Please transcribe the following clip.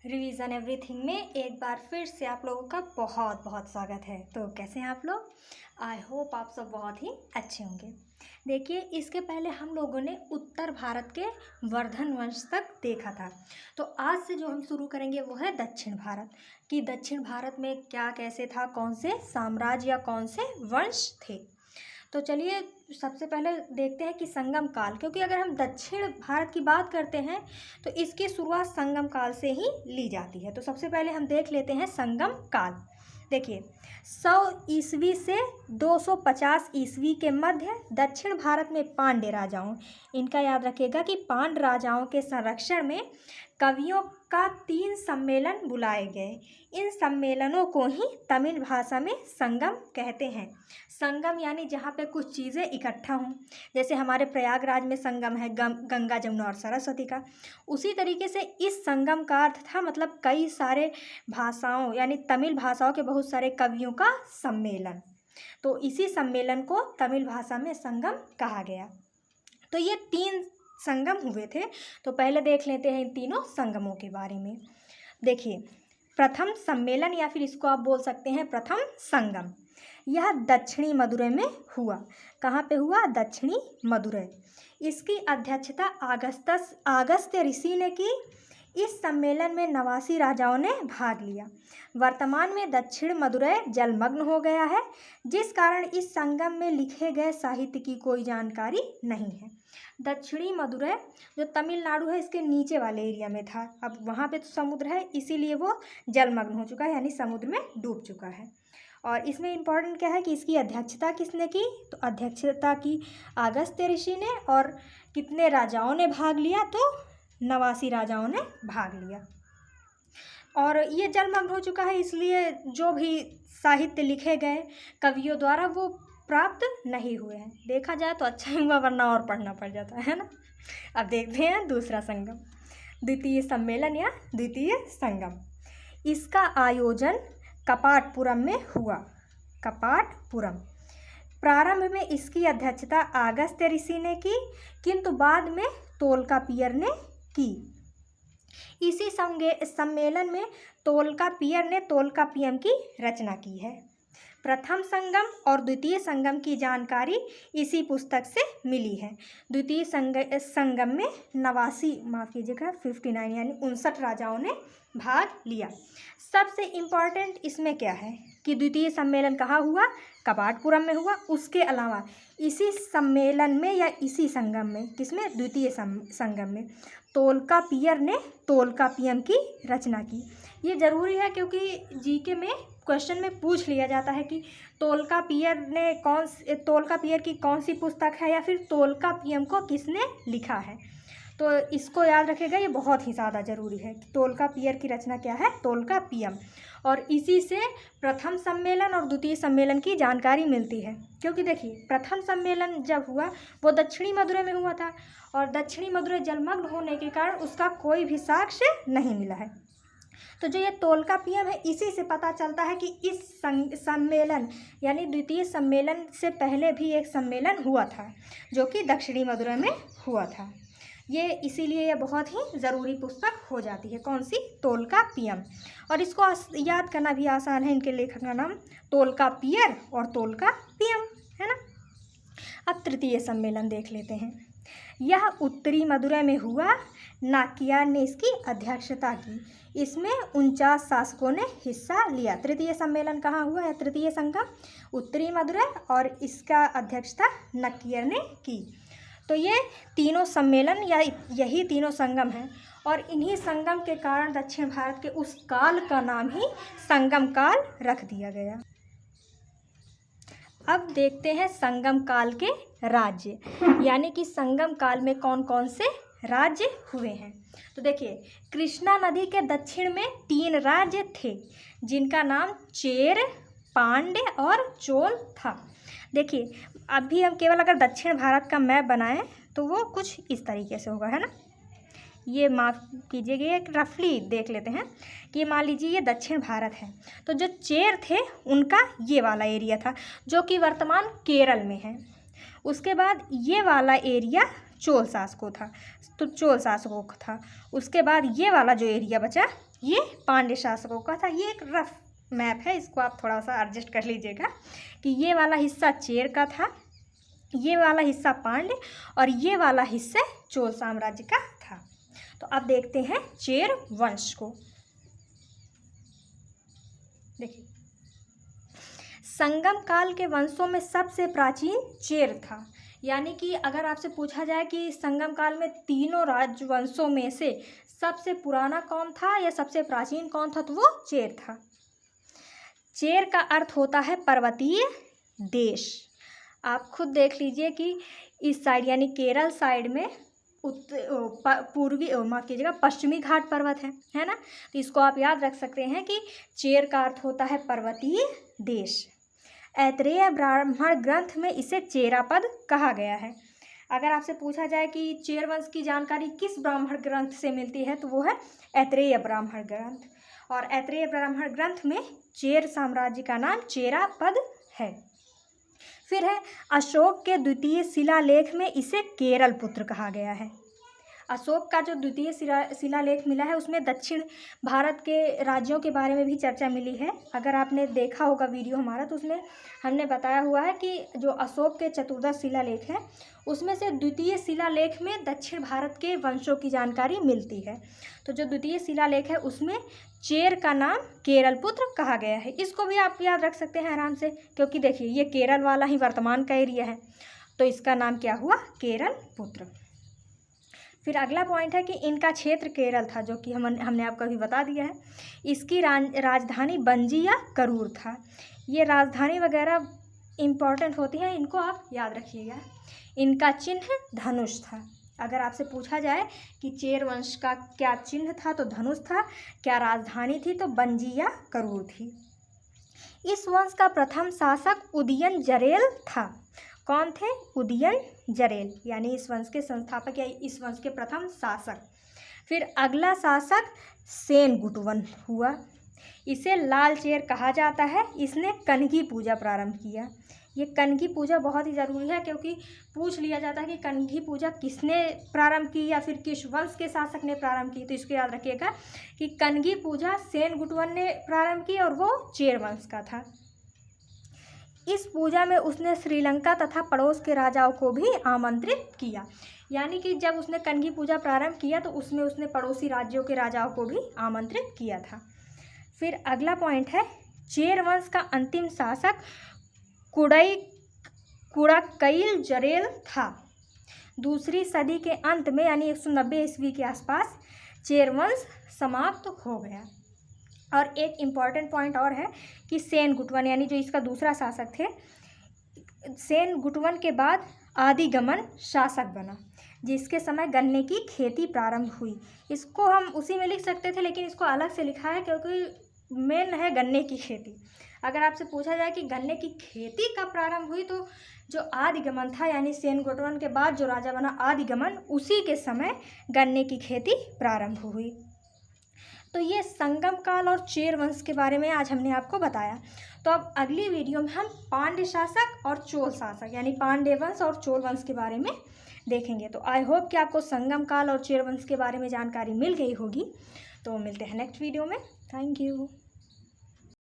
Revision everything में एक बार फिर से आप लोगों का बहुत बहुत स्वागत है। तो कैसे हैं आप लोग? आई होप आप सब बहुत ही अच्छे होंगे। देखिए, इसके पहले हम लोगों ने उत्तर भारत के वर्धन वंश तक देखा था। तो आज से जो हम शुरू करेंगे वो है दक्षिण भारत, कि दक्षिण भारत में क्या कैसे था, कौन से साम्राज्य या कौन से वंश थे। तो चलिए सबसे पहले देखते हैं कि संगम काल, क्योंकि अगर हम दक्षिण भारत की बात करते हैं तो इसकी शुरुआत संगम काल से ही ली जाती है। तो सबसे पहले हम देख लेते हैं संगम काल। देखिए, 100 ईस्वी से 250 ईस्वी के मध्य दक्षिण भारत में पांड्य राजाओं, इनका याद रखिएगा कि पांड्य राजाओं के संरक्षण में कवियों का 3 सम्मेलन बुलाए गए। इन सम्मेलनों को ही तमिल भाषा में संगम कहते हैं। संगम यानी जहाँ पे कुछ चीज़ें इकट्ठा हों, जैसे हमारे प्रयागराज में संगम है गंगा जमुना और सरस्वती का। उसी तरीके से इस संगम का अर्थ था मतलब कई सारे भाषाओं यानी तमिल भाषाओं के बहुत सारे कवियों का सम्मेलन। तो इसी सम्मेलन को तमिल भाषा में संगम कहा गया। तो ये 3 संगम हुए थे। तो पहले देख लेते हैं इन तीनों संगमों के बारे में। देखिए, प्रथम सम्मेलन या फिर इसको आप बोल सकते हैं प्रथम संगम, यह दक्षिणी मदुरै में हुआ। कहाँ पे हुआ? दक्षिणी मदुरै। इसकी अध्यक्षता अगस्त्य ऋषि ने की। इस सम्मेलन में 89 राजाओं ने भाग लिया। वर्तमान में दक्षिण मदुरै जलमग्न हो गया है, जिस कारण इस संगम में लिखे गए साहित्य की कोई जानकारी नहीं है। दक्षिणी मदुरै जो तमिलनाडु है इसके नीचे वाले एरिया में था। अब वहाँ पे तो समुद्र है, इसीलिए वो जलमग्न हो चुका है यानी समुद्र में डूब चुका है। और इसमें इम्पॉर्टेंट क्या है कि इसकी अध्यक्षता किसने की? तो अध्यक्षता की अगस्त्य ऋषि ने। और कितने राजाओं ने भाग लिया? तो 89 राजाओं ने भाग लिया। और ये जलमग्न हो चुका है, इसलिए जो भी साहित्य लिखे गए कवियों द्वारा वो प्राप्त नहीं हुए हैं। देखा जाए तो अच्छा ही हुआ, वरना और पढ़ना पड़ जाता है ना। अब देखते हैं दूसरा संगम, द्वितीय सम्मेलन या द्वितीय संगम। इसका आयोजन कपाटपुरम में हुआ। कपाटपुरम। प्रारंभ में इसकी अध्यक्षता अगस्त्य ऋषि ने की, किंतु बाद में तोल्कापियर ने की। इसी सम्मेलन में तोल्कापियर ने तोल्कापियम की रचना की है। प्रथम संगम और द्वितीय संगम की जानकारी इसी पुस्तक से मिली है। द्वितीय संगम में 59 यानी 59 राजाओं ने भाग लिया। सबसे इम्पॉर्टेंट इसमें क्या है कि द्वितीय सम्मेलन कहाँ हुआ? कपाटपुरम में हुआ। उसके अलावा इसी सम्मेलन में या इसी संगम में, किसमें? द्वितीय संगम में तोल्कापियर ने तोल्कापियम की रचना की। ये ज़रूरी है क्योंकि जीके में क्वेश्चन में पूछ लिया जाता है कि तोल्कापियर की कौन सी पुस्तक है या फिर तोल्कापियम को किसने लिखा है। तो इसको याद रखेगा, ये बहुत ही ज़्यादा ज़रूरी है कि तोल्कापियर की रचना क्या है? तोल्कापियम। और इसी से प्रथम सम्मेलन और द्वितीय सम्मेलन की जानकारी मिलती है। क्योंकि देखिए, प्रथम सम्मेलन जब हुआ वो दक्षिणी मदुरै में हुआ था और दक्षिणी मदुरै जलमग्न होने के कारण उसका कोई भी साक्ष्य नहीं मिला है। तो जो ये तोल्कापियम है, इसी से पता चलता है कि इस सम्मेलन यानी द्वितीय सम्मेलन से पहले भी एक सम्मेलन हुआ था जो कि दक्षिणी मदुरै में हुआ था। ये इसीलिए ये बहुत ही ज़रूरी पुस्तक हो जाती है। कौन सी? तोल्कापियम। और इसको याद करना भी आसान है, इनके लेखक का नाम तोल्कापियर और तोल्कापियम है ना। अब तृतीय सम्मेलन देख लेते हैं। यह उत्तरी मदुरै में हुआ। नाकियार ने इसकी अध्यक्षता की। इसमें 49 शासकों ने हिस्सा लिया। तृतीय सम्मेलन कहाँ हुआ है? तृतीय संगम उत्तरी मदुरै और इसका अध्यक्षता नक्कियर ने की। तो ये तीनों सम्मेलन या यही तीनों संगम हैं और इन्हीं संगम के कारण दक्षिण भारत के उस काल का नाम ही संगम काल रख दिया गया। अब देखते हैं संगम काल के राज्य, यानी कि संगम काल में कौन कौन से राज्य हुए हैं। तो देखिए, कृष्णा नदी के दक्षिण में 3 राज्य थे जिनका नाम चेर, पांड्य और चोल था। देखिए, अभी हम केवल अगर दक्षिण भारत का मैप बनाएं तो वो कुछ इस तरीके से होगा, है ना। ये माफ़ कीजिएगा, ये रफली देख लेते हैं कि मान लीजिए ये दक्षिण भारत है, तो जो चेर थे उनका ये वाला एरिया था जो कि वर्तमान केरल में है। उसके बाद ये वाला एरिया चोल शासकों था, तो चोल शासकों का था। उसके बाद ये वाला जो एरिया बचा ये पांड्य शासकों का था। ये एक रफ मैप है, इसको आप थोड़ा सा एडजस्ट कर लीजिएगा कि ये वाला हिस्सा चेर का था, ये वाला हिस्सा पांड्य और ये वाला हिस्सा चोल साम्राज्य का था। तो अब देखते हैं चेर वंश को। देखिए, संगम काल के वंशों में सबसे प्राचीन चेर था। यानी कि अगर आपसे पूछा जाए कि संगम काल में तीनों राजवंशों में से सबसे पुराना कौन था या सबसे प्राचीन कौन था, तो वो चेर था। चेर का अर्थ होता है पर्वतीय देश। आप खुद देख लीजिए कि इस साइड यानी केरल साइड में पूर्वी माफ कीजिएगा पश्चिमी घाट पर्वत है ना। तो इसको आप याद रख सकते हैं कि चेर का अर्थ होता है पर्वतीय देश। ऐतरेय ब्राह्मण ग्रंथ में इसे चेरापद कहा गया है। अगर आपसे पूछा जाए कि चेर वंश की जानकारी किस ब्राह्मण ग्रंथ से मिलती है, तो वो है ऐतरेय ब्राह्मण ग्रंथ। और ऐतरेय ब्राह्मण ग्रंथ में चेर साम्राज्य का नाम चेरापद है। फिर है अशोक के द्वितीय शिलालेख में इसे केरल पुत्र कहा गया है। अशोक का जो द्वितीय शिलालेख मिला है उसमें दक्षिण भारत के राज्यों के बारे में भी चर्चा मिली है। अगर आपने देखा होगा वीडियो हमारा, तो उसमें हमने बताया हुआ है कि जो अशोक के चतुर्दश शिलालेख है उसमें से द्वितीय शिलालेख में दक्षिण भारत के वंशों की जानकारी मिलती है। तो जो द्वितीय शिलालेख है उसमें चेर का नाम केरल पुत्र कहा गया है। इसको भी आप याद रख सकते हैं आराम से, क्योंकि देखिए ये केरल वाला ही वर्तमान का एरिया है, तो इसका नाम क्या हुआ, केरल पुत्र। फिर अगला पॉइंट है कि इनका क्षेत्र केरल था, जो कि हमने आपको अभी बता दिया है। इसकी राजधानी बंजी या करूर था। ये राजधानी वगैरह इम्पॉर्टेंट होती हैं, इनको आप याद रखिएगा। इनका चिन्ह धनुष था। अगर आपसे पूछा जाए कि चेर वंश का क्या चिन्ह था, तो धनुष था। क्या राजधानी थी, तो बंजी या करूर थी। इस वंश का प्रथम शासक उदयन जरेल था। कौन थे, उदयन जरेल, यानी इस वंश के संस्थापक या इस वंश के प्रथम शासक। फिर अगला शासक सेनगुटवन हुआ। इसे लाल चेर कहा जाता है। इसने कन्घी पूजा प्रारंभ किया। ये कन्घी पूजा बहुत ही ज़रूरी है, क्योंकि पूछ लिया जाता है कि कन्घी पूजा किसने प्रारंभ की या फिर किस वंश के शासक ने प्रारंभ की। तो इसको याद रखिएगा कि कन्घी पूजा सेनगुटवन ने प्रारंभ की और वो चेर वंश का था। इस पूजा में उसने श्रीलंका तथा पड़ोस के राजाओं को भी आमंत्रित किया। यानी कि जब उसने कन्घी पूजा प्रारंभ किया तो उसमें उसने पड़ोसी राज्यों के राजाओं को भी आमंत्रित किया था। फिर अगला पॉइंट है चेर वंश का अंतिम शासक कुड़ाकैल जरेल था। दूसरी सदी के अंत में यानी 190 ईस्वी के आसपास चेर वंश समाप्त हो गया। और एक इम्पॉर्टेंट पॉइंट और है कि सेनगुटवन यानी जो इसका दूसरा शासक थे, सेनगुटवन के बाद आदिगमन शासक बना, जिसके समय गन्ने की खेती प्रारंभ हुई। इसको हम उसी में लिख सकते थे, लेकिन इसको अलग से लिखा है क्योंकि मेन है गन्ने की खेती। अगर आपसे पूछा जाए कि गन्ने की खेती कब प्रारंभ हुई, तो जो आदिगमन था यानी सेनगुटवन के बाद जो राजा बना आदिगमन, उसी के समय गन्ने की खेती प्रारंभ हुई। तो ये संगम काल और चेर वंश के बारे में आज हमने आपको बताया। तो अब अगली वीडियो में हम पांड्य शासक और चोल शासक यानी पांड्य वंश और चोल वंश के बारे में देखेंगे। तो आई होप कि आपको संगम काल और चेर वंश के बारे में जानकारी मिल गई होगी। तो मिलते हैं नेक्स्ट वीडियो में। Thank you.